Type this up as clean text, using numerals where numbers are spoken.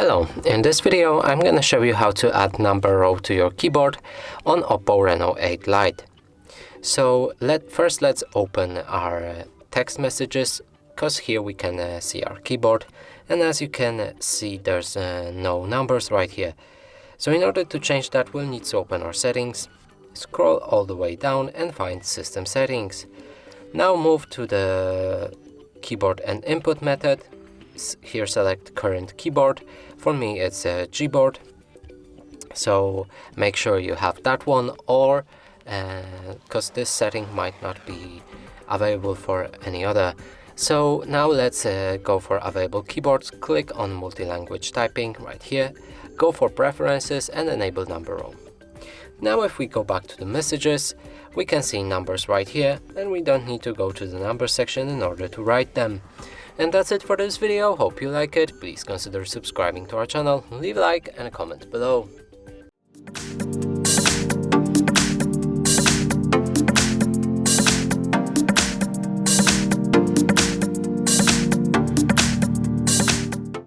Hello, in this video I'm going to show you how to add number row to your keyboard on Oppo Reno 8 Lite. So let's open our text messages, because here we can see our keyboard, and as you can see there's no numbers right here. So in order to change that, we'll need to open our settings, scroll all the way down and find system settings. Now move to the keyboard and input method. Here select current keyboard. For me it's a Gboard, so make sure you have that one, or because this setting might not be available for any other. So now let's go for available keyboards. Click on multi-language typing right here, go for preferences and enable number row. Now if we go back to the messages, we can see numbers right here, and we don't need to go to the number section in order to write them. And that's it for this video. Hope you like it. Please consider subscribing to our channel, leave a like and a comment below.